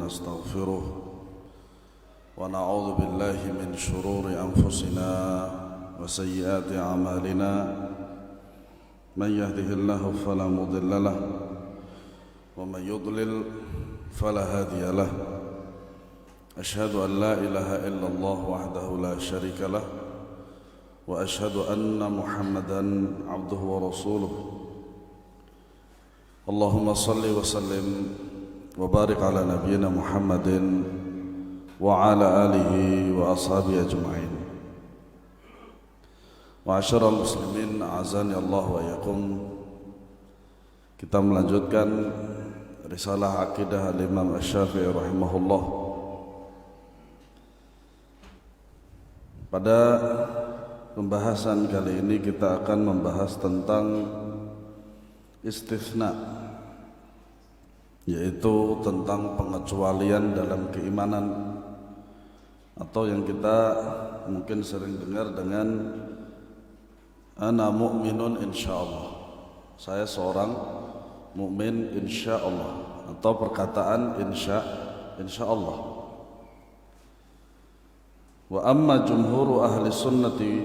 ونستغفره ونعوذ بالله من شرور أنفسنا وسيئات أعمالنا من يهده الله فلا مضل له ومن يضلل فلا هادي له أشهد أن لا إله إلا الله وحده لا شريك له وأشهد أن محمدا عبده ورسوله اللهم صل وسلم وبارك على نبينا محمد وعلى آله وأصحابه أجمعين. Ma'asyiral muslimin, a'azani Allah wa iyyakum. Kita melanjutkan risalah akidah al-Imam Asy-Syafi'i rahimahullah. Pada pembahasan kali ini kita akan membahas tentang istisna, yaitu tentang pengecualian dalam keimanan, atau yang kita mungkin sering dengar dengan ana mu'minun insyaallah, saya seorang mukmin insyaallah, atau perkataan insyaallah. Wa amma jumhuru ahli sunnati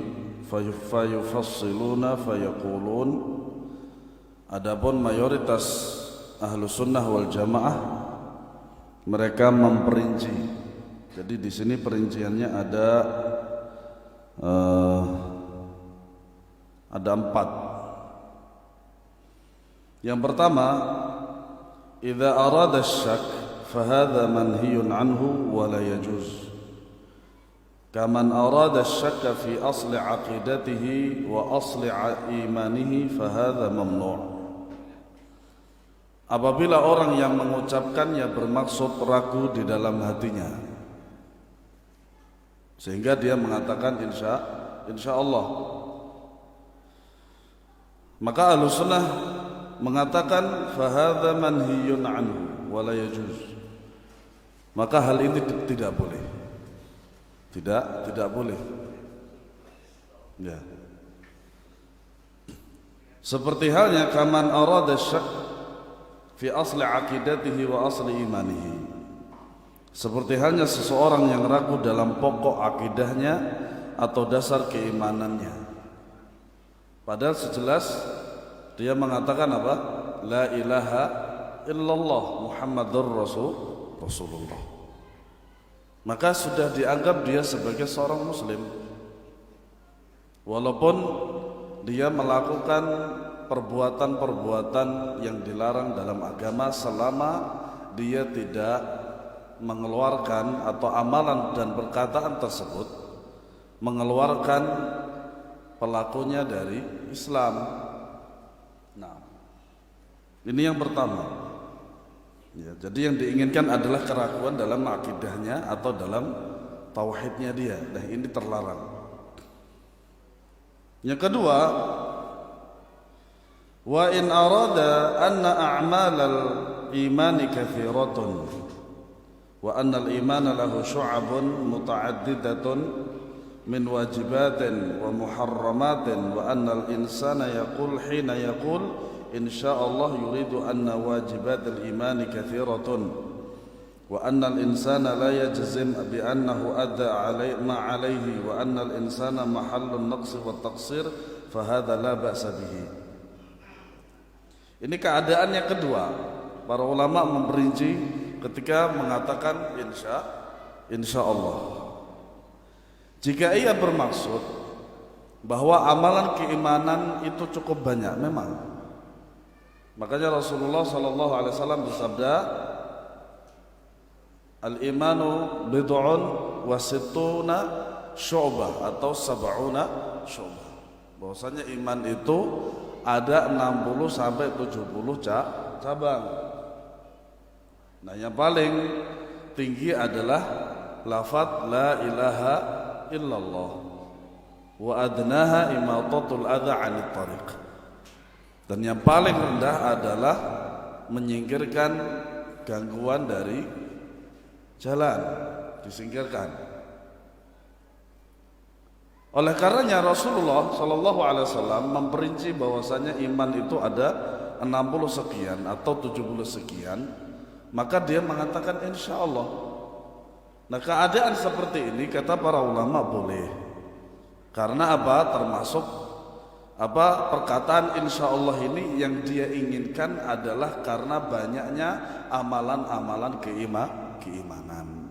fayufassiluna fayaqulun, adapun mayoritas ahlu sunnah wal jamaah mereka memperinci. Jadi di sini perinciannya ada 4. Yang pertama, idza arada asy-syak fahadha manhiyun anhu wa la yajuz. Kaman arada asy-syakka fi asli aqidatihi wa asli imanihi fahadha mamnu'. Apabila orang yang mengucapkannya bermaksud ragu di dalam hatinya, sehingga dia mengatakan insyaallah, maka Ahlussunnah mengatakan fahadha manhiyun anhu wa la yajuz. Maka hal ini tidak boleh. Tidak boleh. Ya. Seperti halnya kaman arada syak fi asli aqidatihi wa asli imanihi. Seperti halnya seseorang yang ragu dalam pokok akidahnya atau dasar keimanannya. Padahal sejelas dia mengatakan apa? La ilaha illallah Muhammadur Rasulullah. Maka sudah dianggap dia sebagai seorang muslim, walaupun dia melakukan perbuatan-perbuatan yang dilarang dalam agama, selama dia tidak mengeluarkan, atau amalan dan perkataan tersebut mengeluarkan pelakunya dari Islam. Nah, ini yang pertama. Ya, jadi yang diinginkan adalah keraguan dalam akidahnya atau dalam tauhidnya dia. Nah, ini terlarang. Yang kedua, wa in arada anna a'malal imani katsiratun wa anna al-imana lahu syu'abun muta'addidatun min wajibatin wa muharramatin wa annal insana yaqul hina yaqul insyaallah yuridu anna wajibatul imani katsiratun wa annal insana la yajzim bi annahu adda ma alayhi wa annal insana mahallun naqsi wa taqsir fa hadha la ba'sa bihi. Ini keadaan yang kedua. Para ulama memperinci ketika mengatakan insyaallah. Jika ia bermaksud bahwa amalan keimanan itu cukup banyak, memang. Makanya Rasulullah SAW bersabda, al-imanu bid'un wa sittuna syu'bah atau sab'una syu'bah. Bahwasanya iman itu ada 60 sampai 70 cabang. Nah, yang paling tinggi adalah lafaz la ilaha illallah wa adnaha imatatul adza 'anit tariq. Dan yang paling rendah adalah menyingkirkan gangguan dari jalan, disingkirkan. Oleh karenanya Rasulullah SAW memperinci bahwasanya iman itu ada 60 sekian atau 70 sekian, maka dia mengatakan insya Allah. Nah, keadaan seperti ini kata para ulama boleh. Karena apa? Termasuk perkataan insya Allah ini yang dia inginkan adalah karena banyaknya amalan-amalan keimanan.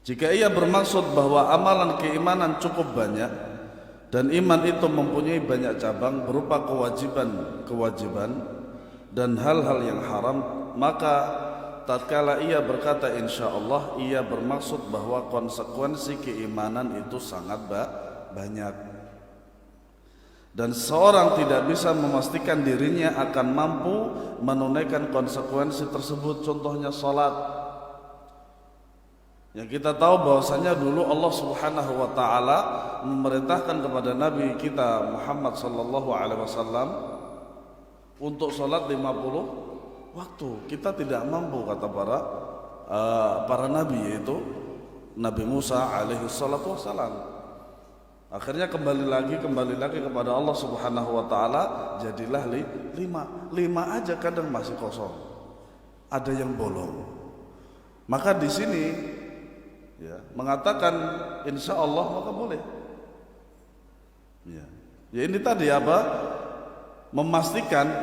Jika ia bermaksud bahwa amalan keimanan cukup banyak dan iman itu mempunyai banyak cabang berupa kewajiban dan hal-hal yang haram, maka tatkala ia berkata insya Allah, ia bermaksud bahwa konsekuensi keimanan itu sangat banyak. Dan seorang tidak bisa memastikan dirinya akan mampu menunaikan konsekuensi tersebut. Contohnya salat, yang kita tahu bahwasanya dulu Allah Subhanahu wa taala memerintahkan kepada Nabi kita Muhammad sallallahu alaihi wasallam untuk salat 50 waktu. Kita tidak mampu, kata para nabi, yaitu Nabi Musa alaihi salatu wasallam. Akhirnya kembali lagi kepada Allah Subhanahu wa taala, jadilah 5 aja, kadang masih kosong, ada yang bolong. Maka di sini ya, mengatakan insya Allah maka boleh. Ya ini tadi memastikan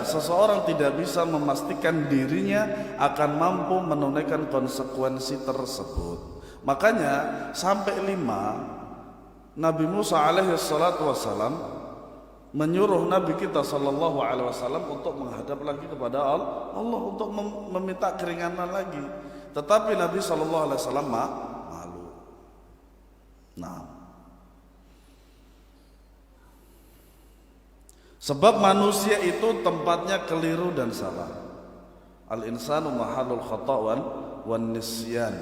seseorang tidak bisa memastikan dirinya akan mampu menunaikan konsekuensi tersebut. Makanya sampai 5 Nabi Musa alaihi salatu wassalam menyuruh Nabi kita sallallahu alaihi wasallam untuk menghadap lagi kepada Allah untuk meminta keringanan lagi. Tetapi Nabi sallallahu alaihi wasallam malu. Nah, sebab manusia itu tempatnya keliru dan salah. Al-insanu mahalul khata'wan wan nisyan.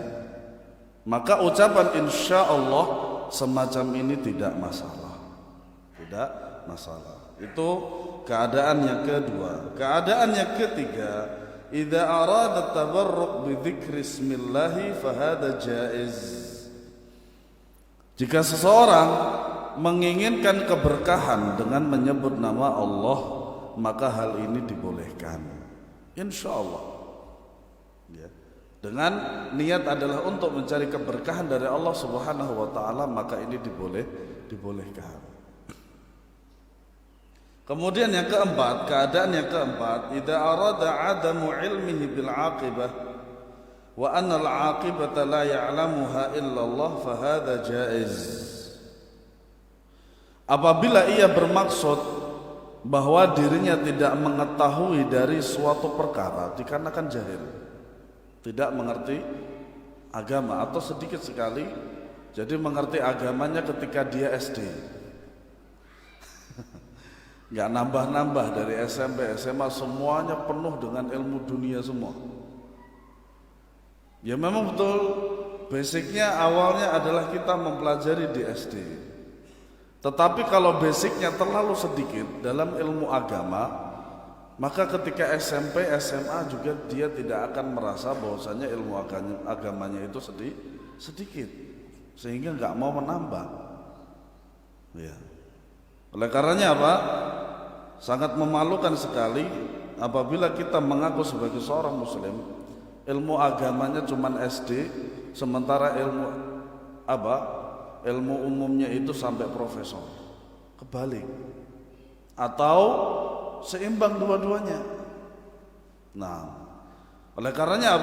Maka ucapan insya Allah semacam ini tidak masalah. Itu keadaan yang kedua. Keadaan yang ketiga, idza arada tabarruk bi dzikri ismillahi fahada jaiz. Jika seseorang menginginkan keberkahan dengan menyebut nama Allah, maka hal ini dibolehkan, insyaallah. Ya. Dengan niat adalah untuk mencari keberkahan dari Allah Subhanahu wa taala, maka ini dibolehkan. Kemudian yang keempat, keadaan yang keempat, idza arada adamu ilmihi bil aqibah wa anna al aqibata la ya'lamuha illa Allah fa hadza jaiz. Apabila ia bermaksud bahwa dirinya tidak mengetahui dari suatu perkara dikarenakan jahil, tidak mengerti agama atau sedikit sekali, jadi mengerti agamanya ketika dia SD, nggak nambah-nambah dari SMP, SMA semuanya penuh dengan ilmu dunia semua. Ya memang betul, basicnya awalnya adalah kita mempelajari di SD. Tetapi kalau basicnya terlalu sedikit dalam ilmu agama, maka ketika SMP, SMA juga dia tidak akan merasa bahwasanya ilmu agamanya itu sedikit, sehingga nggak mau menambah. Ya. Oleh karenanya sangat memalukan sekali apabila kita mengaku sebagai seorang muslim, ilmu agamanya cuma SD, sementara ilmu umumnya itu sampai profesor. Kebalik. Atau seimbang dua-duanya. Nah, oleh karenanya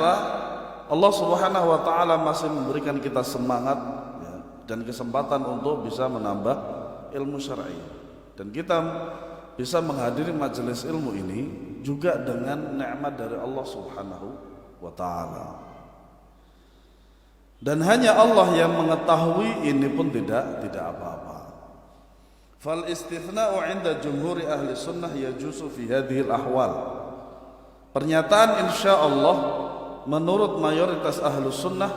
Allah Subhanahu wa taala masih memberikan kita semangat dan kesempatan untuk bisa menambah ilmu syar'i. Dan kita bisa menghadiri majelis ilmu ini juga dengan nikmat dari Allah Subhanahu wa taala. Dan hanya Allah yang mengetahui, ini pun tidak apa-apa. Fal istithna'u 'inda jumhuri ahli sunnah yajuzu fi hadhihi al-ahwal. Pernyataan insyaallah menurut mayoritas ahli sunnah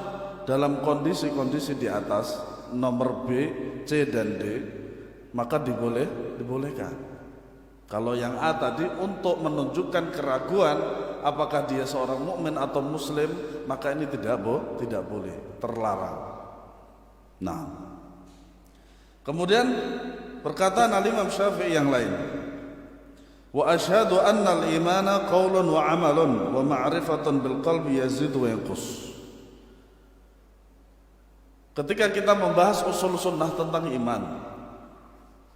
dalam kondisi-kondisi di atas, nomor B, C dan D, maka dibolehkan. Kalau yang A tadi untuk menunjukkan keraguan apakah dia seorang mukmin atau muslim, maka ini tidak boleh, terlarang. Nah, kemudian perkataan Al-Imam Syafi'i yang lain, Wa asyhadu anna al-imana qaulun wa amalun wa ma'rifatun bil qalbi yazidu wa yanqus. Ketika kita membahas usul sunnah tentang iman,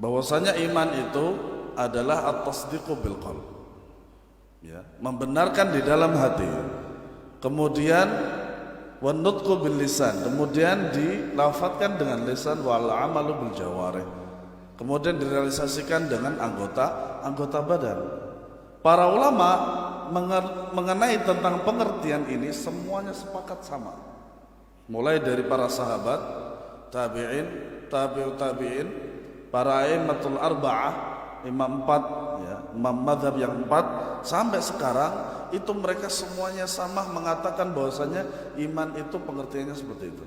bahwasanya iman itu adalah at-tasdiqu bil qalb, ya, membenarkan di dalam hati, kemudian wan nutqu bil lisan, kemudian dilafadzkan dengan lisan, wal amalu bil jawarih, kemudian direalisasikan dengan anggota badan. Para ulama mengenai tentang pengertian ini semuanya sepakat sama. Mulai dari para sahabat, tabi'in, tabi'ut tabi'in, para a'immatul arba'ah, imam 4, ya, imam mazhab yang 4 sampai sekarang itu mereka semuanya sama mengatakan bahwasanya iman itu pengertiannya seperti itu.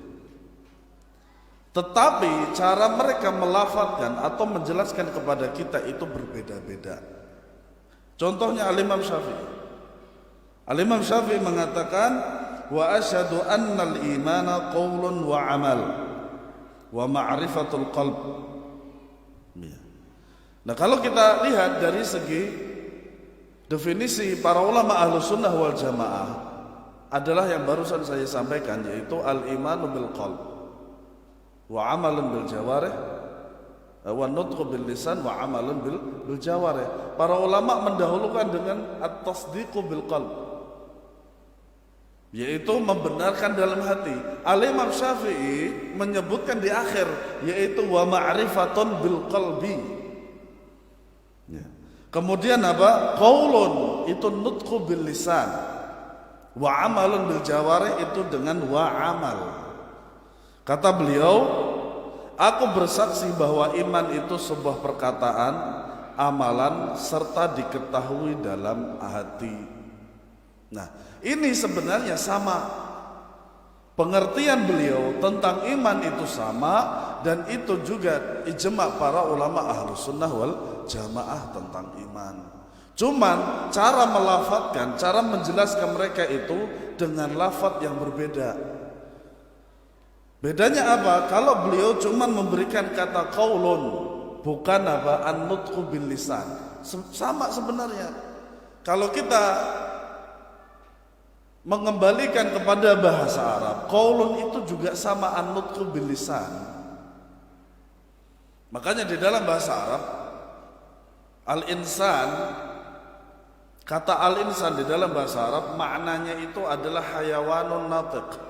Tetapi cara mereka melafadzkan atau menjelaskan kepada kita itu berbeda-beda. Contohnya Al-Imam Syafi'i. Al-Imam Syafi'i mengatakan wa asyhadu annal imana qaulun wa amal wa ma'rifatul qalb. Nah, kalau kita lihat dari segi definisi para ulama Ahlus Sunnah wal Jamaah adalah yang barusan saya sampaikan, yaitu al-imanu bil qalb wa amalun bil jawarih wa nutqu bil lisan wa amalun bil jawarih. Para ulama mendahulukan dengan at-tasdiqu bil qalb, yaitu membenarkan dalam hati. Al-Imam Syafi'i menyebutkan di akhir, yaitu wa ma'rifatun bil qalbi. Ya. Kemudian apa? Qaulun itu nutqu bil lisan, wa amalun bil jawarih itu dengan wa amal. Kata beliau, aku bersaksi bahwa iman itu sebuah perkataan, amalan serta diketahui dalam hati. Nah, ini sebenarnya sama. Pengertian beliau tentang iman itu sama, dan itu juga ijma' para ulama Ahlus Sunnah wal Jamaah tentang iman. Cuman cara melafadzkan, cara menjelaskan mereka itu dengan lafadz yang berbeda. Bedanya apa? Kalau beliau cuman memberikan kata qaulun, bukan apa? An-nutqu bil lisan. Sama sebenarnya. Kalau kita mengembalikan kepada bahasa Arab, qaulun itu juga sama an-nutqu bil lisan. Makanya di dalam bahasa Arab, al-insan, kata al-insan di dalam bahasa Arab maknanya itu adalah hayawanun natiq.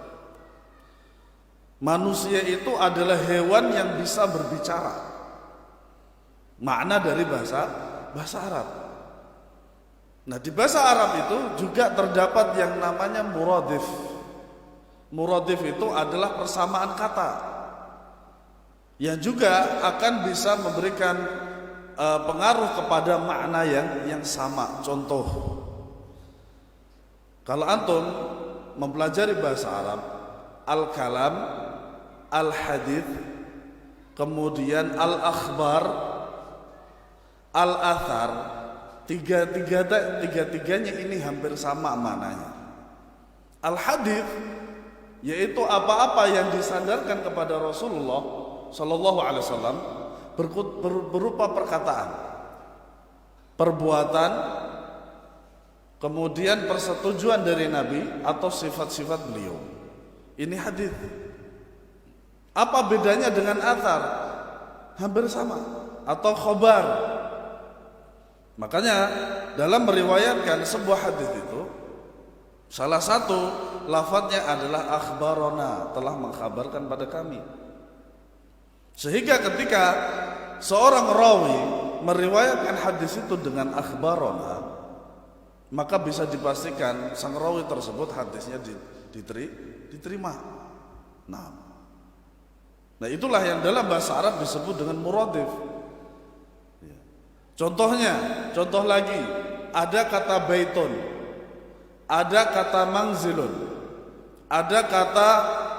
Manusia itu adalah hewan yang bisa berbicara. Makna dari bahasa Arab. Nah, di bahasa Arab itu juga terdapat yang namanya muradif. Muradif itu adalah persamaan kata yang juga akan bisa memberikan pengaruh kepada makna yang sama. Contoh, kalau antum mempelajari bahasa Arab, al-kalam, al-hadith, kemudian al-akhbar, al-athar, tiga-tiganya ini hampir sama maknanya. Al-hadith yaitu apa-apa yang disandarkan kepada Rasulullah Sallallahu Alaihi Wasallam berupa perkataan, perbuatan, kemudian persetujuan dari Nabi atau sifat-sifat beliau. Ini hadis. Apa bedanya dengan athar? Hampir sama. Atau khobar. Makanya dalam meriwayatkan sebuah hadis itu, salah satu lafadznya adalah akhbarona, telah mengkhabarkan pada kami. Sehingga ketika seorang rawi meriwayatkan hadis itu dengan akhbarona, maka bisa dipastikan sang rawi tersebut hadisnya diterima. Nah, itulah yang dalam bahasa Arab disebut dengan muradif. Contoh lagi, ada kata baitun, ada kata manzilun, ada kata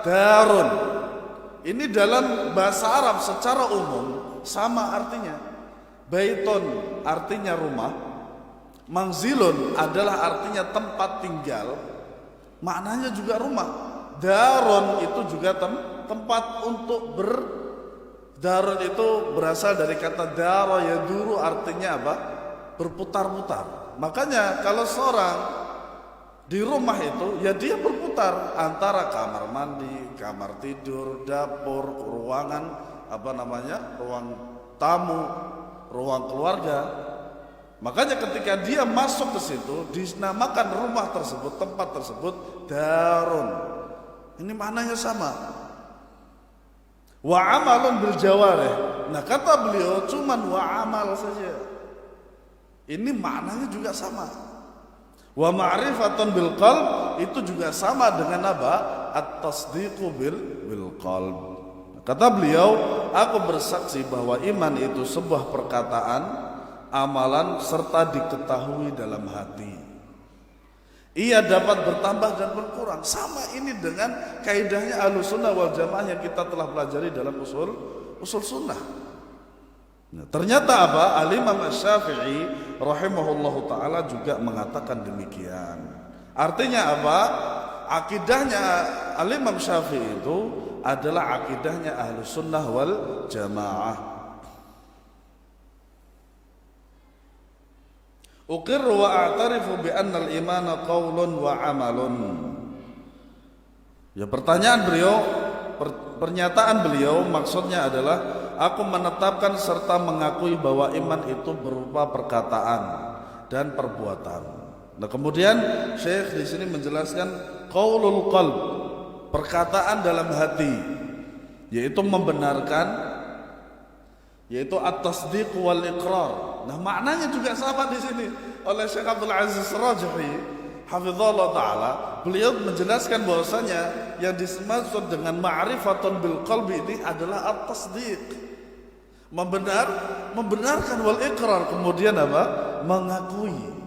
darun. Ini dalam bahasa Arab secara umum sama artinya. Baitun artinya rumah, manzilun adalah artinya tempat tinggal, maknanya juga rumah. Darun itu juga tempat untuk Darun itu berasal dari kata dara yaduru, artinya apa? berputar-putar. Makanya kalau seorang di rumah itu ya dia berputar antara kamar mandi, kamar tidur, dapur, ruangan ruang tamu, ruang keluarga. Makanya ketika dia masuk ke situ dinamakan rumah tersebut, tempat tersebut darun. Ini maknanya sama. Wa amalun bil jawarih. Nah kata beliau cuman wa amal saja. Ini maknanya juga sama. Wa ma'rifatun bil qalb itu juga sama dengan apa? At-tasdiqu bil qalb. Kata beliau, aku bersaksi bahwa iman itu sebuah perkataan, amalan serta diketahui dalam hati. Ia dapat bertambah dan berkurang. Sama ini dengan kaidahnya Ahlussunnah wal Jamaah yang kita telah pelajari dalam usul sunnah. Nah, ternyata apa? Al-Imam Asy-Syafi'i rahimahullahu taala juga mengatakan demikian. Artinya apa? Akidahnya Al-Imam Syafi'i itu adalah akidahnya Ahlussunnah wal Jamaah. Uqirru wa a'tarifu bi anna al-imana qaulun wa amalun. Ya pernyataan beliau maksudnya adalah aku menetapkan serta mengakui bahwa iman itu berupa perkataan dan perbuatan. Nah, kemudian Syekh di sini menjelaskan qaulul qalb, perkataan dalam hati, yaitu membenarkan, yaitu at-tasdiq wal iqrar. Nah, maknanya juga sama di sini oleh Syekh Abdul Aziz Rajhi hafizallahu taala. Beliau menjelaskan bahwasanya yang dimaksud dengan ma'rifatun bil qalbi ini adalah at-tasdiq. Membenarkan wal iqrar, kemudian apa? Mengakui.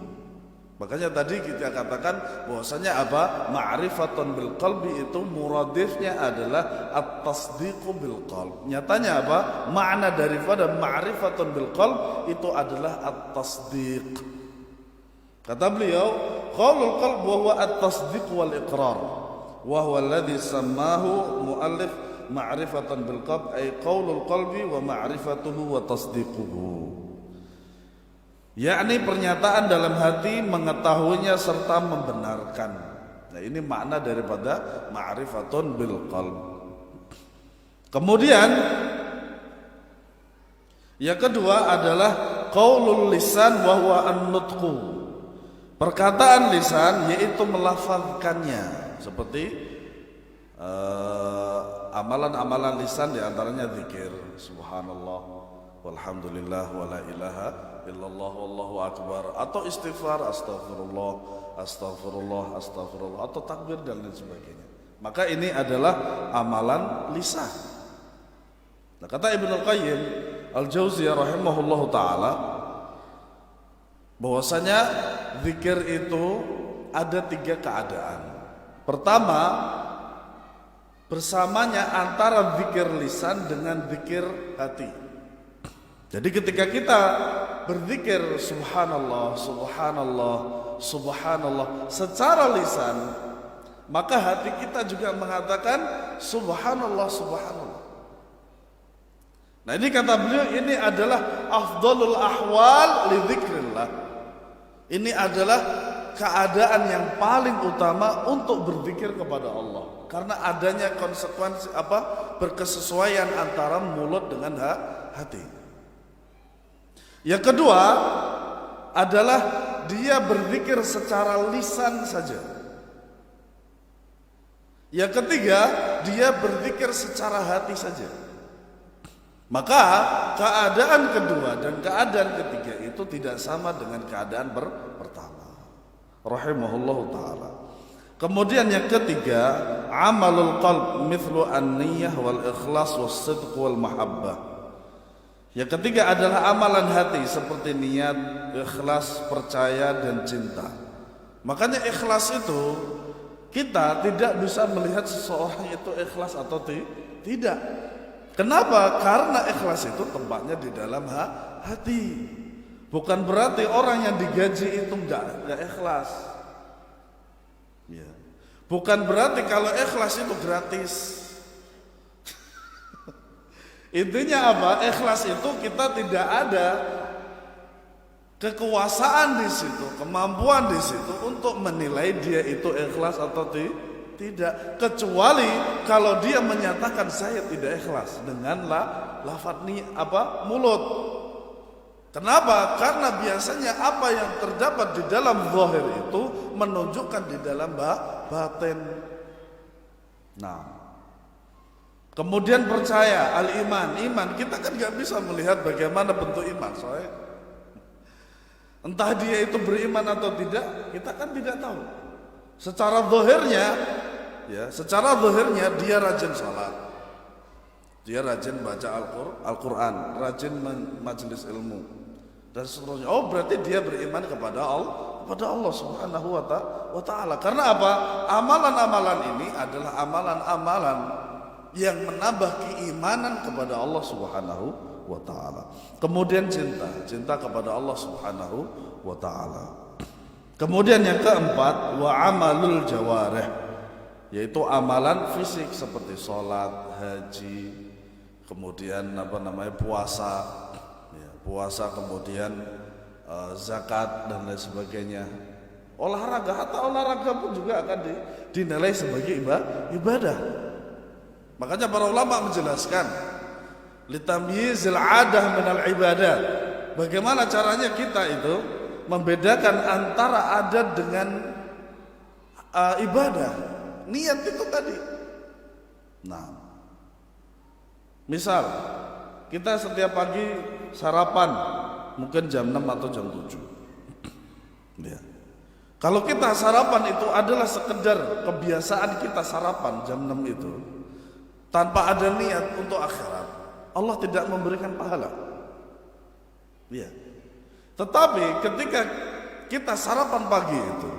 Makanya tadi kita katakan bahwasanya apa? Ma'rifatun bil qalbi itu muradifnya adalah at-tasdiqu bil qalb. Nyatanya apa? Makna daripada ma'rifatun bil qalb itu adalah at-tasdiq. Kata beliau, qaulul qalb wa huwa at-tasdiq wal iqrar. Wa huwa alladhi sammahu muallif ma'rifatan bil qalb ay qaulul qalbi wa ma'rifatuhu wa tasdiquhu. Yakni pernyataan dalam hati, mengetahuinya serta membenarkan. Nah, ini makna daripada ma'rifatun bil qalb. Kemudian yang kedua adalah qaulul lisan wa huwa an-nutqu. Perkataan lisan yaitu melafazkannya, seperti amalan-amalan lisan diantaranya zikir, subhanallah, walhamdulillah, wala ilaha illallah, wallahu akbar, atau istighfar, astagfirullah, astagfirullah, astagfirullah, atau takbir dan lain sebagainya. Maka ini adalah amalan lisan. Nah, kata Ibnu Qayyim Al-Jauziyah rahimahullahu taala bahwasanya zikir itu ada 3 keadaan. Pertama, bersamanya antara zikir lisan dengan zikir hati. Jadi ketika kita berzikir subhanallah, subhanallah, subhanallah secara lisan, maka hati kita juga mengatakan subhanallah, subhanallah. Nah, ini kata beliau, ini adalah afdalul ahwal li dzikrillah. Ini adalah keadaan yang paling utama untuk berzikir kepada Allah, karena adanya konsekuensi berkesesuaian antara mulut dengan hati. Yang kedua adalah dia berzikir secara lisan saja. Yang ketiga, dia berzikir secara hati saja. Maka keadaan kedua dan keadaan ketiga itu tidak sama dengan keadaan pertama. Rahimahullahu ta'ala. Kemudian yang ketiga, amalul qalb mithlu an-niyah wal ikhlas was sidq wal mahabbah. Yang ketiga adalah amalan hati seperti niat, ikhlas, percaya dan cinta. Makanya ikhlas itu kita tidak bisa melihat seseorang itu ikhlas atau tidak. Kenapa? Karena ikhlas itu tempatnya di dalam hati. Bukan berarti orang yang digaji itu enggak ikhlas. Ya. Bukan berarti kalau ikhlas itu gratis. Intinya apa? Ikhlas itu kita tidak ada kekuasaan di situ, kemampuan di situ untuk menilai dia itu ikhlas atau tidak, kecuali kalau dia menyatakan saya tidak ikhlas dengan lafaz mulut. Kenapa? Karena biasanya apa yang terdapat di dalam zahir itu menunjukkan di dalam batin. Nah, kemudian percaya, al-iman, iman. Kita kan gak bisa melihat bagaimana bentuk iman, soalnya entah dia itu beriman atau tidak, kita kan tidak tahu. Secara zahirnya dia rajin salat, dia rajin baca Al-Quran, rajin majelis ilmu dan seterusnya. Oh, berarti dia beriman kepada Allah Subhanahu wa ta'ala. Karena apa? Amalan-amalan ini adalah amalan-amalan yang menambah keimanan kepada Allah Subhanahu wa ta'ala. Kemudian cinta kepada Allah Subhanahu wa ta'ala. Kemudian yang keempat, wa amalul jawarih, yaitu amalan fisik seperti sholat, haji, kemudian puasa, kemudian zakat dan lain sebagainya. Olahraga pun juga akan dinilai sebagai ibadah. Makanya para ulama menjelaskan litamyizil adah minal ibadah. Bagaimana caranya kita itu membedakan antara adat dengan ibadah. Niat itu tadi. Nah, misal kita setiap pagi sarapan mungkin jam 6 atau jam 7 ya. Kalau kita sarapan itu adalah sekedar kebiasaan kita sarapan jam 6 itu tanpa ada niat untuk akhirat, Allah tidak memberikan pahala ya. Tetapi ketika kita sarapan pagi itu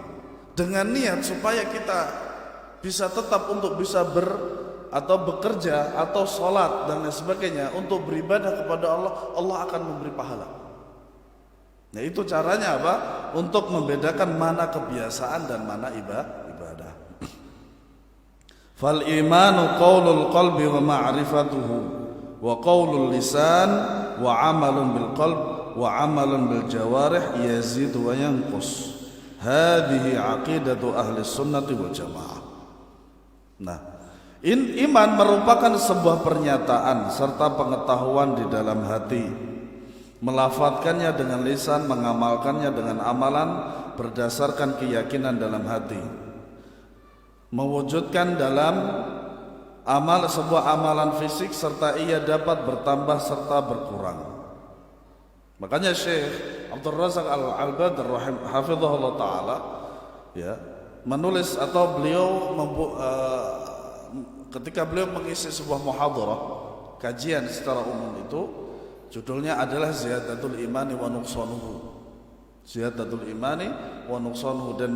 dengan niat supaya kita bisa tetap untuk bisa bekerja atau sholat dan lain sebagainya untuk beribadah kepada Allah, Allah akan memberi pahala. Nah, itu caranya apa? Untuk membedakan mana kebiasaan dan mana ibadah. Fal imanu qaulul qalbi wa ma'rifatuhu wa qaulul lisan wa amalun bil qalb wa amalun bil jawarih yazidu wa yanqus. Hadhihi aqidatu ahli sunnati wal jamaah. Nah, iman merupakan sebuah pernyataan serta pengetahuan di dalam hati, melafadzkannya dengan lisan, mengamalkannya dengan amalan berdasarkan keyakinan dalam hati, mewujudkan dalam sebuah amalan fisik serta ia dapat bertambah serta berkurang. Makanya Syekh Abdul Razak Al-Badr hafizahullah ta'ala ya, menulis atau beliau ketika beliau mengisi sebuah muhadharah, kajian secara umum itu judulnya adalah Ziyadatul Imani wa Nuqsanuhu. Ziyadatul Imani wa Nuqsanuhu, dan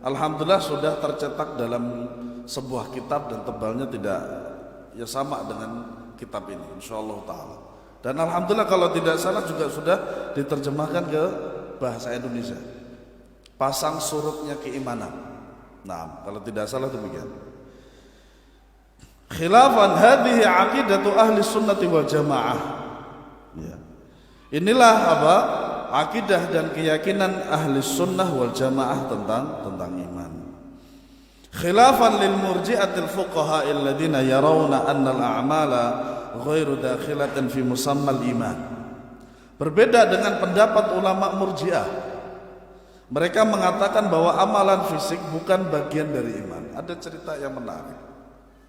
alhamdulillah sudah tercetak dalam sebuah kitab dan tebalnya tidak ya sama dengan kitab ini insyaallah taala. Dan alhamdulillah kalau tidak salah juga sudah diterjemahkan ke bahasa Indonesia. Pasang surutnya keimanan. Nah, kalau tidak salah demikian. Khilafan hadhihi aqidatu ahli sunnati wal jamaah ya. Inilah apa? Akidah dan keyakinan ahli sunnah wal jamaah tentang iman. Khilafan lil murji'atil fuqaha alladziina yarawna anna al-a'mala ghairu dakhilatin fi musammal iman. Berbeda dengan pendapat ulama murji'ah. Mereka mengatakan bahwa amalan fisik bukan bagian dari iman. Ada cerita yang menarik.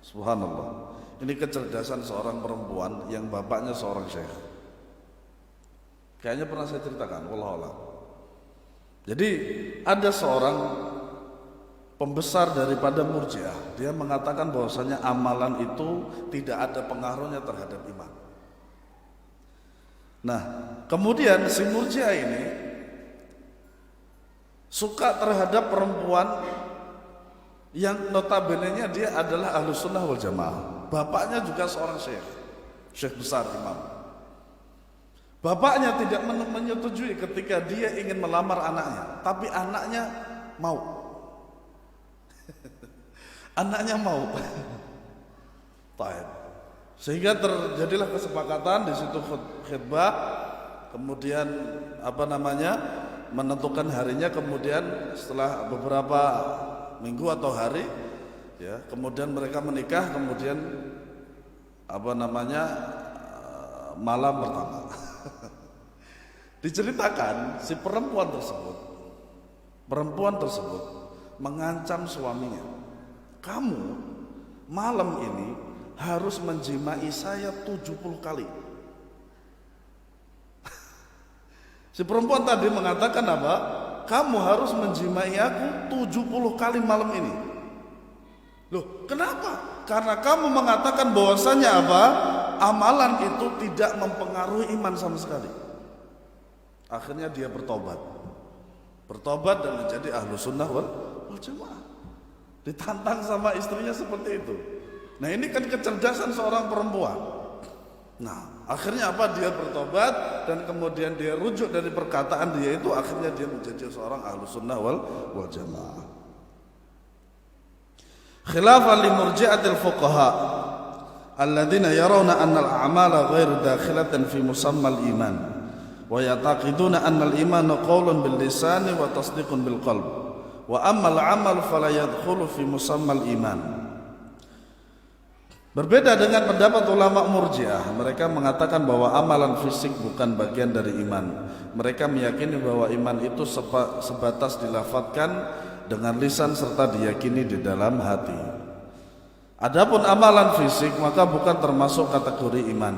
Subhanallah. Ini kecerdasan seorang perempuan yang bapaknya seorang syekh. Kayaknya pernah saya ceritakan, wallahu a'lam. Jadi ada seorang pembesar daripada Murji'ah, dia mengatakan bahwasanya amalan itu tidak ada pengaruhnya terhadap iman. Nah, kemudian si Murji'ah ini suka terhadap perempuan yang notabene-nya dia adalah Ahlus Sunnah wal Jamaah. Bapaknya juga seorang syekh besar, imam. Bapaknya tidak menyetujui ketika dia ingin melamar anaknya, tapi anaknya mau. Anaknya mau. Sehingga terjadilah kesepakatan di situ khutbah. kemudian menentukan harinya, kemudian setelah beberapa minggu atau hari ya, kemudian mereka menikah, kemudian malam pertama. Diceritakan si perempuan tersebut mengancam suaminya, kamu malam ini harus menjimai saya 70 kali. Si perempuan tadi mengatakan apa? Kamu harus menjimai aku 70 kali malam ini. Loh, kenapa? Karena kamu mengatakan bahwasanya apa? Amalan itu tidak mempengaruhi iman sama sekali. Akhirnya dia bertobat dan menjadi ahlu sunnah wal jamaah. Ditantang sama istrinya seperti itu. Nah, ini kan kecerdasan seorang perempuan. Nah, akhirnya apa? Dia bertobat dan kemudian dia rujuk dari perkataan dia itu, akhirnya dia menjadi seorang ahlu sunnah wal jamaah. Khilafan li murji'atil fuqaha alladzina yarawna anna al-a'mala ghairu dakhilatan fi musamma al-iman wa yataqiduna anna al-imana qawlun bil lisani wa tasdiqun bil qalb wa amma al-'amal fala yadkhulu fi musamma al-iman. Berbeda dengan pendapat ulama Murji'ah, mereka mengatakan bahwa amalan fisik bukan bagian dari iman. Mereka meyakini bahwa iman itu sebatas dilafadzkan dengan lisan serta diyakini di dalam hati. Adapun amalan fisik maka bukan termasuk kategori iman.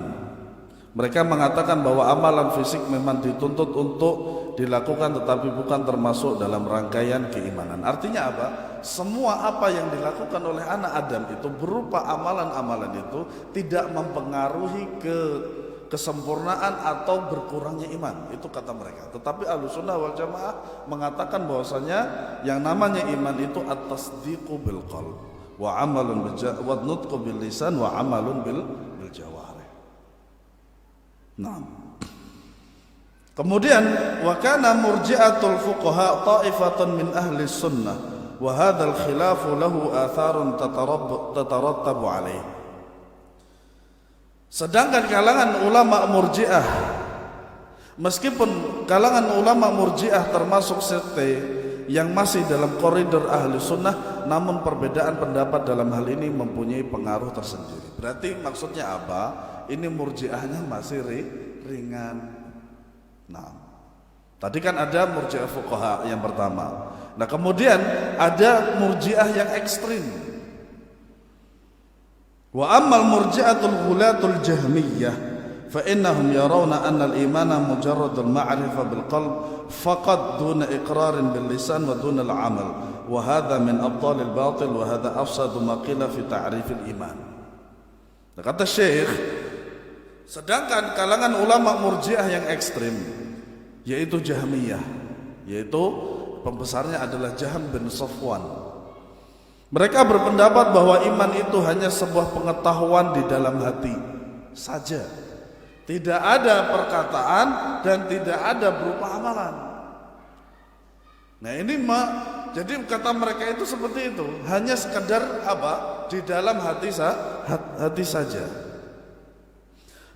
Mereka mengatakan bahwa amalan fisik memang dituntut untuk dilakukan tetapi bukan termasuk dalam rangkaian keimanan. Artinya apa? Semua apa yang dilakukan oleh anak Adam itu berupa amalan-amalan itu tidak mempengaruhi kesempurnaan atau berkurangnya iman. Itu kata mereka. Tetapi Ahlussunnah wal Jamaah mengatakan bahwasanya yang namanya iman itu at-tasdiqu bil qalb wa amalun wa nutqu bil lisan wa amalun bil jawarih. Nah, kemudian wa kana murji'atul fuqaha ta'ifatun min ahli sunnah wa hadzal khilafu lahu atharun tatarattabu alaih. Sedangkan kalangan ulama Murji'ah, meskipun kalangan ulama Murji'ah termasuk sekte yang masih dalam koridor ahli sunnah, namun perbedaan pendapat dalam hal ini mempunyai pengaruh tersendiri. Berarti maksudnya apa? Ini Murji'ahnya masih ringan. Nah, tadi kan ada Murji'ah fuqaha yang pertama. Nah, kemudian ada Murji'ah yang ekstrim. Wa ammal murji'atul ghulatul jahmiyah fa innahum yarawna anna al-imana mujarradul ma'rifah bil qalb faqad duna iqrarin bil lisan wa duna al-amal wa hadha min abtalil batil wa hadha afsadu ma qila fi ta'rifil iman. Kata Syekh, sedangkan kalangan ulama Murji'ah yang ekstrim, yaitu Jahmiyah, yaitu pembesarnya adalah Jahm bin Safwan, mereka berpendapat bahwa iman itu hanya sebuah pengetahuan di dalam hati saja, tidak ada perkataan dan tidak ada berupa amalan. Nah, ini jadi kata mereka itu seperti itu, hanya sekedar apa? Di dalam hati saja.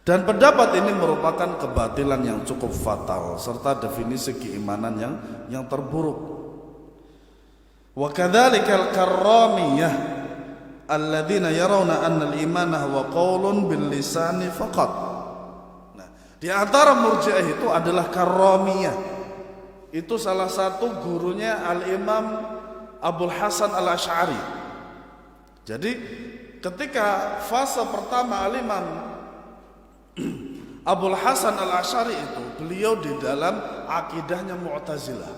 Dan pendapat ini merupakan kebatilan yang cukup fatal serta definisi keimanan yang terburuk. Wa kadzalikal karramiyah alladzina yarawna anna al-imana huwa qaulun bil lisani faqat. Nah, di antara Murji'ah itu adalah Karramiyah. Itu salah satu gurunya Al-Imam Abul Hasan Al-Asy'ari. Jadi ketika fase pertama Al-Imam Abul Hasan Al-Asy'ari itu, beliau di dalam akidahnya Mu'tazilah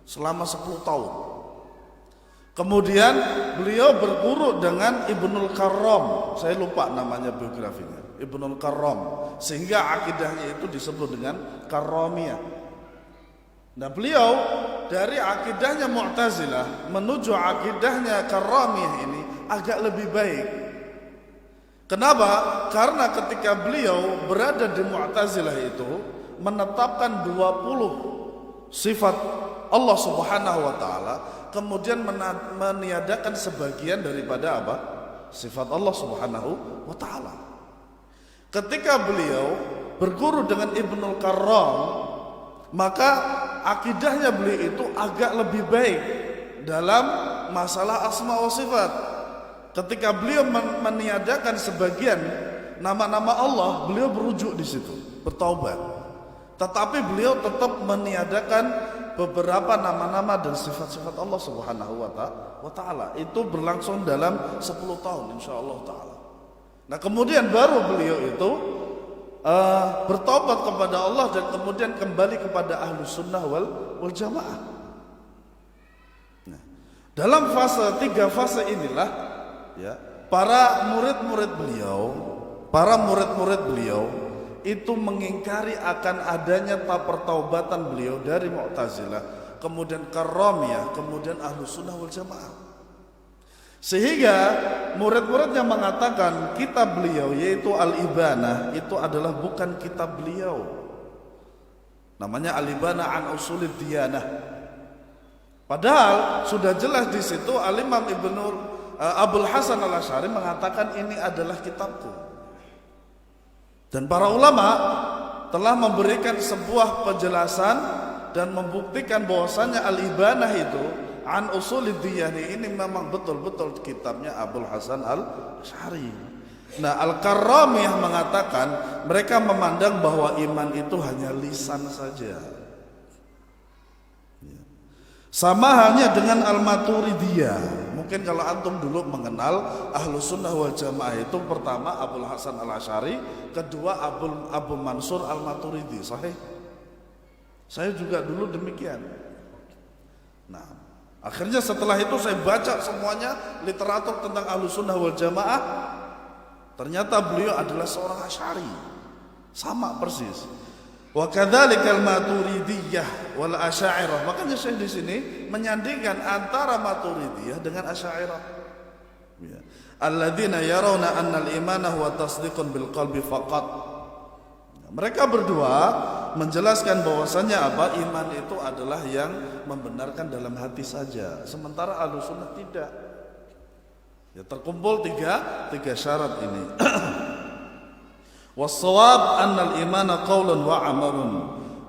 selama 10 tahun. Kemudian beliau berguru dengan Ibnul Karram, saya lupa namanya biografinya, Ibnul Karram, sehingga akidahnya itu disebut dengan Karramiyah. Nah, beliau dari akidahnya Mu'tazilah menuju akidahnya Karramiyah ini agak lebih baik. Kenapa? Karena ketika beliau berada di Mu'tazilah itu menetapkan 20 sifat Allah Subhanahu wa taala, kemudian meniadakan sebagian daripada apa? Sifat Allah Subhanahu wa taala. Ketika beliau berguru dengan Ibnul Karram, maka akidahnya beliau itu agak lebih baik dalam masalah asma wa sifat. Ketika beliau meniadakan sebagian nama-nama Allah, beliau berujuk di situ, bertaubat. Tetapi beliau tetap meniadakan beberapa nama-nama dan sifat-sifat Allah Subhanahu wa taala. Itu berlangsung dalam 10 tahun insyaallah taala. Nah, kemudian baru beliau itu bertobat kepada Allah dan kemudian kembali kepada Ahlus Sunnah wal Jamaah. Nah, dalam tiga fase inilah ya, para murid-murid beliau itu mengingkari akan adanya pertaubatan beliau dari Mu'tazilah, kemudian Karramiyah, kemudian Ahlus Sunnah wal Jamaah. Sehingga murid-muridnya mengatakan kitab beliau yaitu Al-Ibanah itu adalah bukan kitab beliau. Namanya Al-Ibanah an Usulid Diyanah. Padahal sudah jelas di situ Al-Imam Abul Hasan Al-Asy'ari mengatakan ini adalah kitabku. Dan para ulama telah memberikan sebuah penjelasan dan membuktikan bahwasannya Al-Ibanah itu an Usulid Diyanah ini memang betul-betul kitabnya Abul Hasan Al-Asy'ari. Nah, Al-Karramiyah mengatakan mereka memandang bahwa iman itu hanya lisan saja. Sama halnya dengan Al-Maturidiyah. Mungkin kalau antum dulu mengenal Ahlus Sunnah wal Jamaah itu pertama Abul Hasan Al-Asy'ari, kedua Abu Mansur Al-Maturidi. Sahih? Saya juga dulu demikian. Nah, akhirnya setelah itu saya baca semuanya literatur tentang Ahlus Sunnah wal Jamaah. Ternyata beliau adalah seorang Asy'ari. Sama persis. Wa kadzalikal Maturidiyah wal Asy'ariyah. Makanya saya di sini menyandingkan antara Maturidiyah dengan Asy'ariyah. Ya. Alladzina yarawna anna al-imana huwa tasdiqun bil qalbi faqat. Mereka berdua menjelaskan bahwasannya apa? Iman itu adalah yang membenarkan dalam hati saja. Sementara Ahlus Sunnah tidak. Ya, terkumpul tiga syarat ini. Was-shawab anna al-imana qaulun wa 'amalun.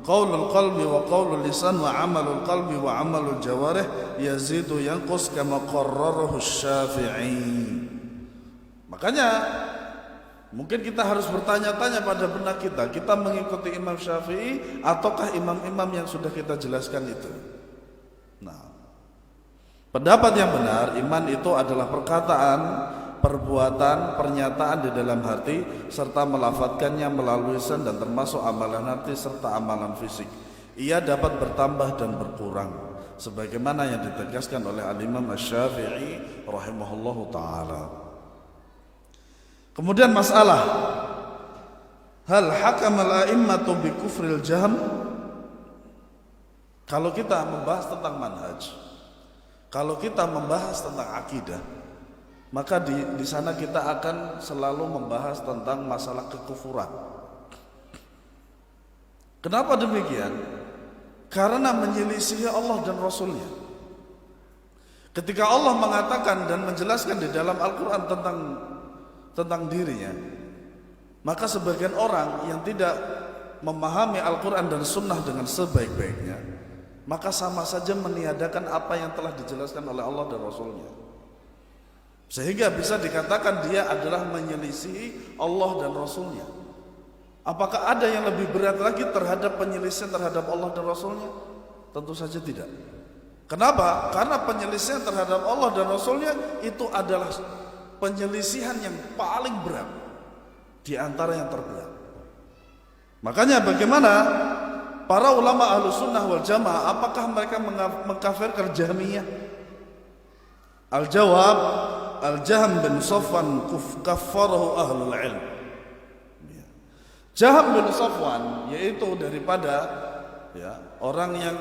Qaulul qalbi wa qaulul lisan wa 'amalul qalbi wa 'amalul jawarih yazidu yanqus kama qarrarahu Asy-Syafi'i. Makanya mungkin kita harus bertanya-tanya pada benak kita mengikuti Imam Syafi'i ataukah imam-imam yang sudah kita jelaskan itu. Nah, pendapat yang benar, iman itu adalah perkataan, perbuatan, pernyataan di dalam hati serta melafadzkannya melalui lisan dan termasuk amalan hati serta amalan fisik. Ia dapat bertambah dan berkurang sebagaimana yang ditegaskan oleh Al-Imam Asy-Syafi'i rahimahullahu taala. Kemudian masalah hal hakamal a'immatu bi kufril jahm. Kalau kita membahas tentang manhaj, kalau kita membahas tentang akidah, maka di sana kita akan selalu membahas tentang masalah kekufuran. Kenapa demikian? Karena menyelisihi Allah dan Rasulnya. Ketika Allah mengatakan dan menjelaskan di dalam Al-Quran tentang dirinya, maka sebagian orang yang tidak memahami Al-Quran dan Sunnah dengan sebaik-baiknya, maka sama saja meniadakan apa yang telah dijelaskan oleh Allah dan Rasulnya. Sehingga bisa dikatakan dia adalah menyelisihi Allah dan Rasulnya. Apakah ada yang lebih berat lagi terhadap penyelisihan terhadap Allah dan Rasulnya? Tentu saja tidak. Kenapa? Karena penyelisihan terhadap Allah dan Rasulnya itu adalah penyelisihan yang paling berat di antara yang terberat. Makanya bagaimana para ulama Ahlus Sunnah wal Jamaah, apakah mereka mengkafirkan Jahmiyah? Al-jawab, Al-Jahm bin Safwan kaffarahu ahlul ilm. Jahm bin Safwan yaitu daripada orang yang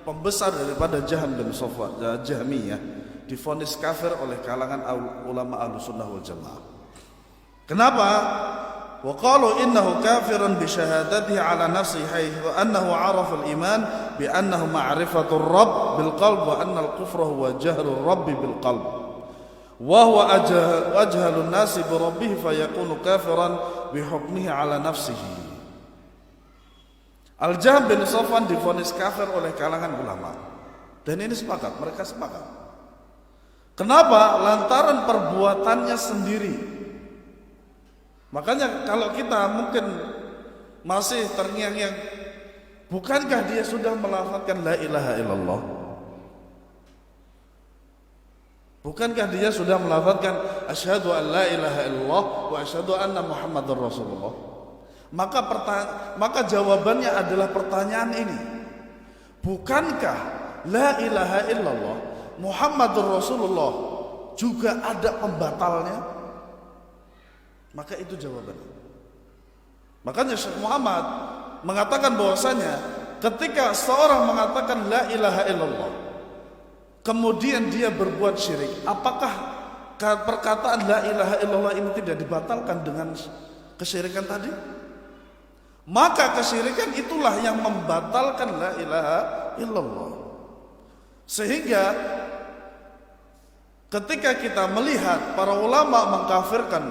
pembesar daripada Jahm bin Safwan, Jahmiyah, divonis kafir oleh kalangan ulama Ahlus Sunnah wal Jamaah. Kenapa? Wa qalu innahu kafirun bi syahadatihi ala nafsihi haitsu annahu 'arafa al-iman bi annahu ma'rifatu ar-rabb bil qalb wa anna al-kufra huwa jahlu ar-rabb bil qalb wa huwa ajhalun nasi bi rabbih fayakunu kafiran bi hukmihi ala nafsihi. Al-Jahm bin Safwan divonis kafir oleh kalangan ulama. Dan ini sepakat, mereka sepakat. Kenapa? Lantaran perbuatannya sendiri. Makanya kalau kita mungkin masih terngiang-ngiang, bukankah dia sudah melafazkan la ilaha illallah? Bukankah dia sudah melafazkan asyhadu an la ilaha illallah wa asyhadu anna muhammadar rasulullah? Maka jawabannya adalah pertanyaan ini. Bukankah la ilaha illallah Muhammadur Rasulullah juga ada pembatalnya? Maka itu jawabannya. Makanya Syekh Muhammad mengatakan bahwasanya ketika seorang mengatakan la ilaha illallah kemudian dia berbuat syirik, apakah perkataan la ilaha illallah ini tidak dibatalkan dengan kesyirikan tadi? Maka kesyirikan itulah yang membatalkan la ilaha illallah. Sehingga ketika kita melihat para ulama mengkafirkan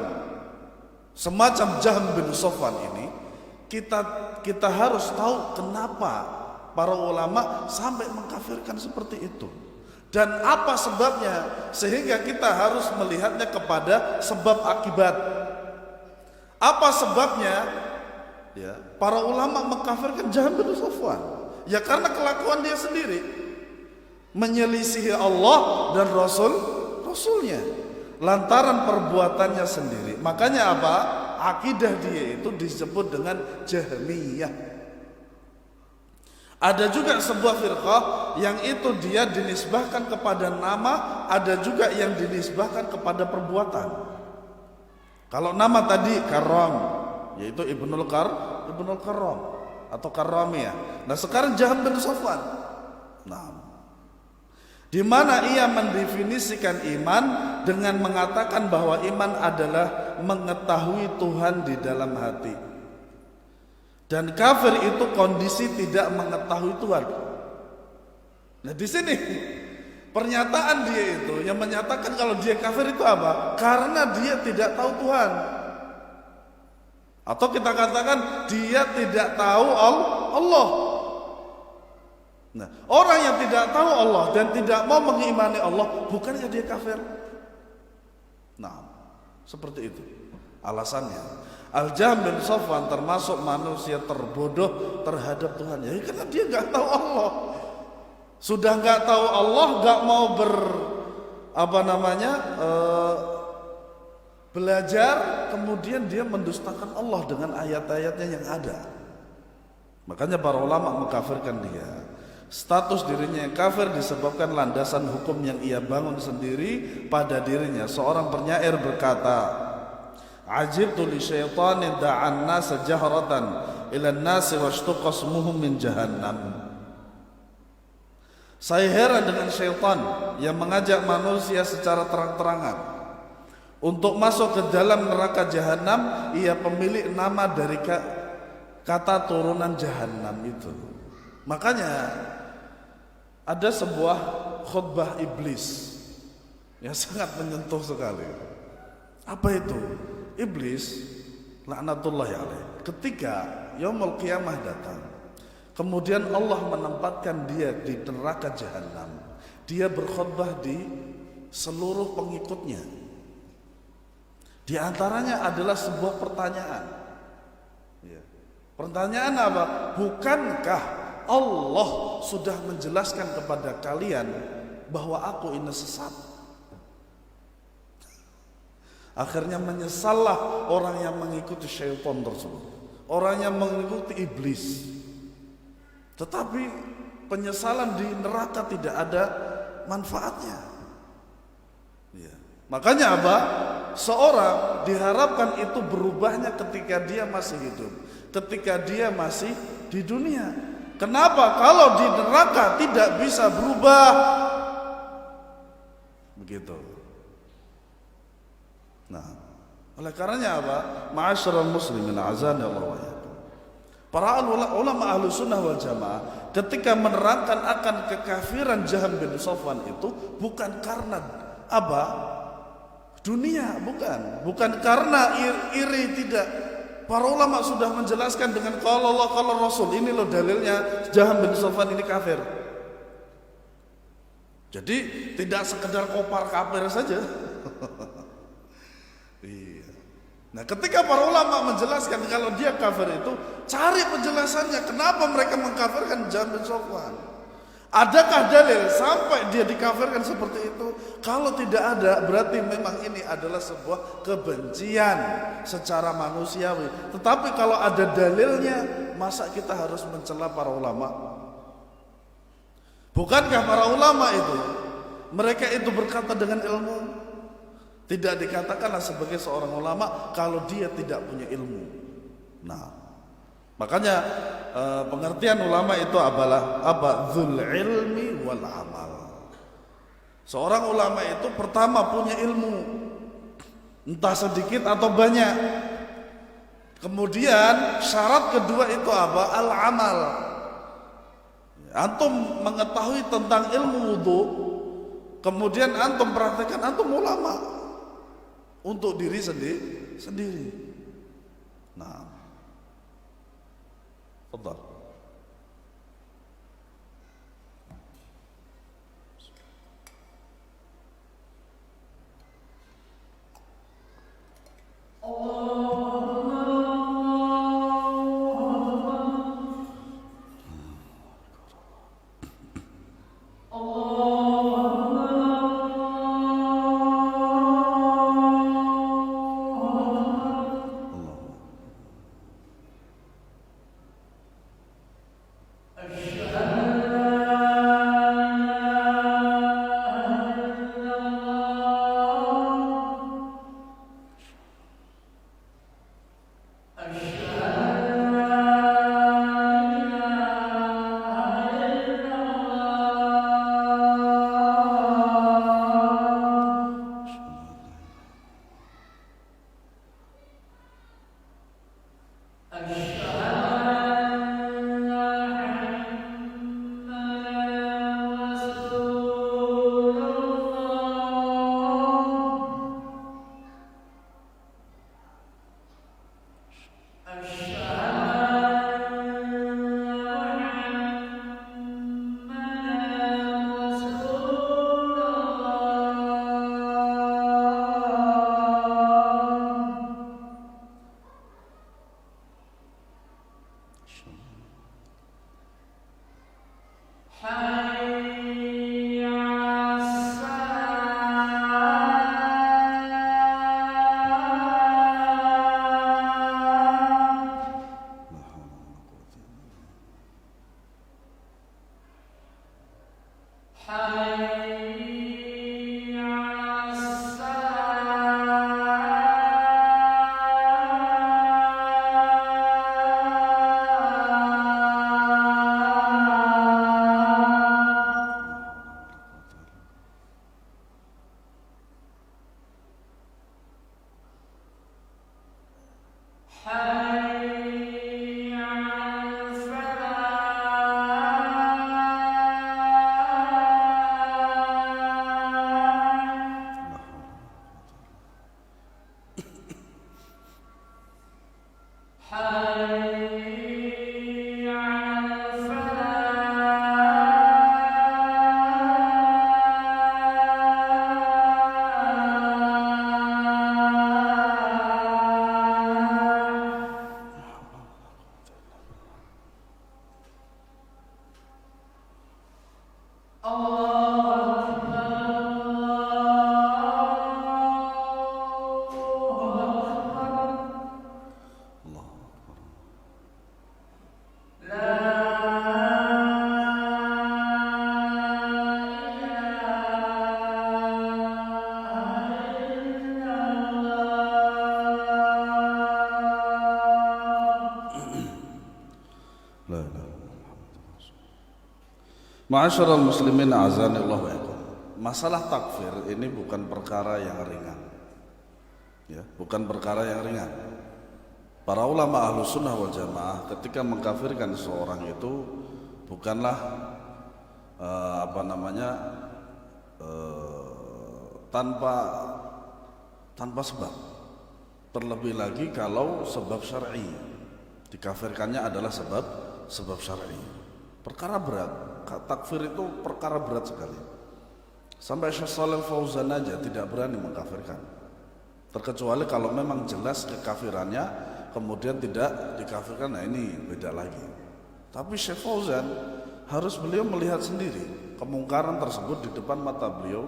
semacam Jahm bin Safwan ini, kita harus tahu kenapa para ulama sampai mengkafirkan seperti itu. Dan apa sebabnya, sehingga kita harus melihatnya kepada sebab akibat. Apa sebabnya ya, para ulama mengkafirkan Jahm bin Safwan? Ya karena kelakuan dia sendiri, menyelisihi Allah dan Rasulnya, lantaran perbuatannya sendiri. Makanya apa? Akidah dia itu disebut dengan Jahmiyah. Ada juga sebuah firqah yang itu dia dinisbahkan kepada nama, ada juga yang dinisbahkan kepada perbuatan. Kalau nama tadi Karram, yaitu Ibnul Karram atau Karramiyah. Nah sekarang Jahm bin Safwan. Nah, di mana ia mendefinisikan iman dengan mengatakan bahwa iman adalah mengetahui Tuhan di dalam hati. Dan kafir itu kondisi tidak mengetahui Tuhan. Nah di sini pernyataan dia itu yang menyatakan kalau dia kafir itu apa? Karena dia tidak tahu Tuhan. Atau kita katakan dia tidak tahu Allah. Nah, orang yang tidak tahu Allah dan tidak mau mengimani Allah, bukannya dia kafir? Nah, seperti itu alasannya. Al-Jahm bin Safwan termasuk manusia terbodoh terhadap Tuhan. Ya karena dia nggak tahu Allah. Sudah nggak tahu Allah, nggak mau belajar, kemudian dia mendustakan Allah dengan ayat-ayatnya yang ada. Makanya para ulama mengkafirkan dia. Status dirinya yang kafir disebabkan landasan hukum yang ia bangun sendiri pada dirinya. Seorang penyair berkata, "Ajibtu li syaitanin da'an nasa jahratan ila nasi washtuqa ismuhu min jahannam." Saya heran dengan syaitan yang mengajak manusia secara terang-terangan untuk masuk ke dalam neraka jahanam. Ia pemilik nama dari kata turunan jahanam itu. Makanya ada sebuah khutbah iblis yang sangat menyentuh sekali. Apa itu? Iblis laknatullahi alaih ketika yaumul qiyamah datang, kemudian Allah menempatkan dia di neraka jahanam. Dia berkhutbah di seluruh pengikutnya. Di antaranya adalah sebuah pertanyaan. Pertanyaan apa? Bukankah Allah sudah menjelaskan kepada kalian bahwa aku ini sesat? Akhirnya menyesallah orang yang mengikuti syaitan tersebut, orang yang mengikuti iblis. Tetapi penyesalan di neraka tidak ada manfaatnya. Ya. Makanya apa? Seorang diharapkan itu berubahnya ketika dia masih hidup, ketika dia masih di dunia. Kenapa? Kalau di neraka tidak bisa berubah. Begitu. Nah, oleh karenanya apa? Ma'asyiral muslimin azani Allah wa iyyakum. Para ulama ahlu sunnah wal jamaah ketika menerangkan akan kekafiran Jahm bin Safwan itu bukan karena apa? Dunia, bukan karena iri, tidak. Para ulama sudah menjelaskan dengan qala Allah qala Rasul. Ini loh dalilnya Jaham bin Safwan ini kafir. Jadi tidak sekedar kopar kafir saja. Iya. Nah, ketika para ulama menjelaskan kalau dia kafir itu, cari penjelasannya kenapa mereka mengkafirkan Jaham bin Safwan. Adakah dalil sampai dia dikafirkan seperti itu? Kalau tidak ada, berarti memang ini adalah sebuah kebencian secara manusiawi. Tetapi kalau ada dalilnya, masa kita harus mencela para ulama? Bukankah para ulama itu, mereka itu berkata dengan ilmu? Tidak dikatakanlah sebagai seorang ulama kalau dia tidak punya ilmu. Nah, makanya pengertian ulama itu adalah apa? Dzul ilmi wal amal. Seorang ulama itu pertama punya ilmu, entah sedikit atau banyak. Kemudian syarat kedua itu apa? Al amal. Antum mengetahui tentang ilmu wudu, kemudian antum praktekkan, antum ulama untuk diri sendiri. Nah, fadhal. Ma'asyiral muslimin azanillahu wa iyakum. Masalah takfir ini bukan perkara yang ringan. Ya, bukan perkara yang ringan. Para ulama Ahlus Sunnah wal Jamaah ketika mengkafirkan seorang itu bukanlah tanpa sebab. Terlebih lagi kalau sebab syar'i, dikafirkannya adalah sebab syar'i. Perkara berat, takfir itu perkara berat sekali. Sampai Syekh Shalal Fauzan aja tidak berani mengkafirkan, terkecuali kalau memang jelas kekafirannya kemudian tidak dikafirkan. Nah ini beda lagi. Tapi Syekh Fauzan harus beliau melihat sendiri kemungkaran tersebut di depan mata beliau,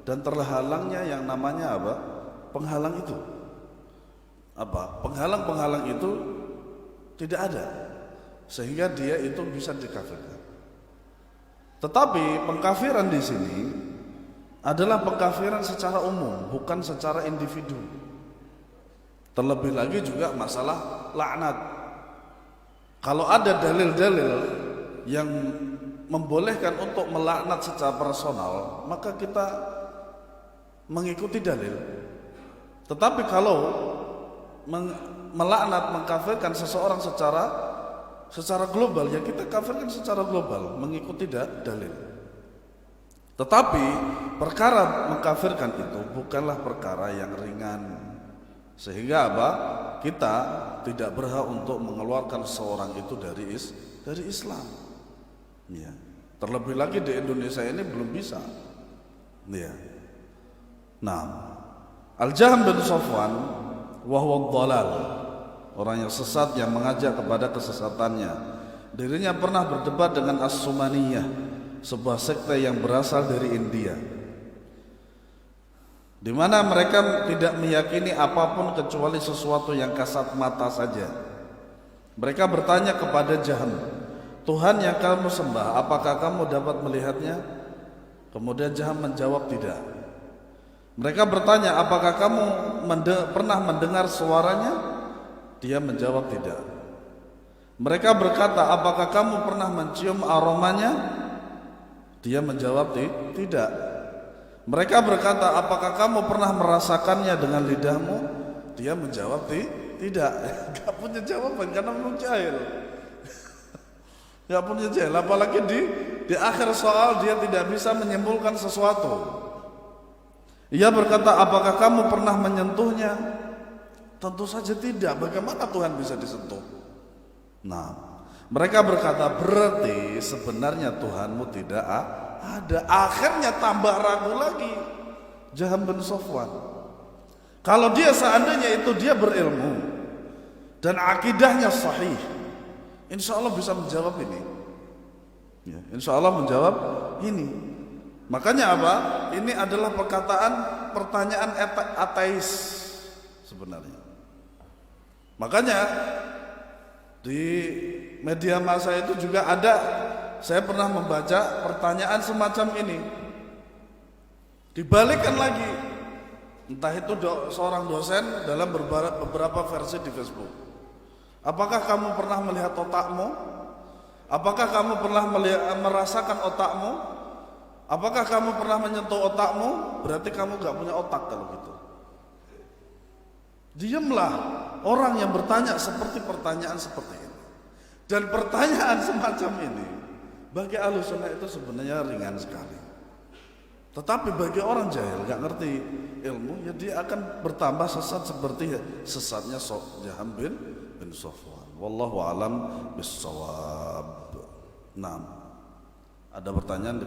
dan terhalangnya yang namanya apa? Penghalang itu. Apa? Penghalang-penghalang itu tidak ada sehingga dia itu bisa dikafirkan. Tetapi pengkafiran di sini adalah pengkafiran secara umum, bukan secara individu. Terlebih lagi juga masalah laknat. Kalau ada dalil-dalil yang membolehkan untuk melaknat secara personal, maka kita mengikuti dalil. Tetapi kalau melaknat, mengkafirkan seseorang secara global, ya kita kafirkan secara global, mengikuti dalil. Tetapi perkara mengkafirkan itu bukanlah perkara yang ringan, sehingga apa? Kita tidak berhak untuk mengeluarkan seorang itu dari Islam. Ya. Terlebih lagi di Indonesia ini belum bisa. Ya. Nah, Al-Jahm bin Safwan wahwa dhalal, orang yang sesat yang mengajak kepada kesesatannya. Dirinya pernah berdebat dengan As-Sumaniyah, sebuah sekte yang berasal dari India, di mana mereka tidak meyakini apapun kecuali sesuatu yang kasat mata saja. Mereka bertanya kepada Jahm, Tuhan yang kamu sembah, apakah kamu dapat melihatnya? Kemudian Jahm menjawab tidak. Mereka bertanya, apakah kamu pernah mendengar suaranya? Dia menjawab tidak. Mereka berkata, apakah kamu pernah mencium aromanya? Dia menjawab tidak. Mereka berkata, apakah kamu pernah merasakannya dengan lidahmu? Dia menjawab tidak. Gak punya jawaban karena belum jahil. Gak punya jahil. Apalagi di akhir soal dia tidak bisa menyimpulkan sesuatu. Ia berkata, apakah kamu pernah menyentuhnya? Tentu saja tidak. Bagaimana Tuhan bisa disentuh? Nah, mereka berkata, berarti sebenarnya Tuhanmu tidak ada. Akhirnya tambah ragu lagi Jahm bin Safwan. Kalau dia seandainya itu dia berilmu dan akidahnya sahih, insya Allah bisa menjawab ini. Ya, insya Allah menjawab ini. Makanya apa? Ini adalah pertanyaan ateis sebenarnya. Makanya di media massa itu juga ada, saya pernah membaca pertanyaan semacam ini, dibalikkan lagi, entah itu seorang dosen dalam beberapa versi di Facebook. Apakah kamu pernah melihat otakmu? Apakah kamu pernah merasakan otakmu? Apakah kamu pernah menyentuh otakmu? Berarti kamu gak punya otak kalau gitu. Diamlah orang yang bertanya seperti pertanyaan seperti ini. Dan pertanyaan semacam ini bagi Ahlussunnah itu sebenarnya ringan sekali. Tetapi bagi orang jahil, gak ngerti ilmu, ya dia akan bertambah sesat seperti sesatnya Jahm bin Safwan. Wallahu alam bissawab. Nah, ada pertanyaan?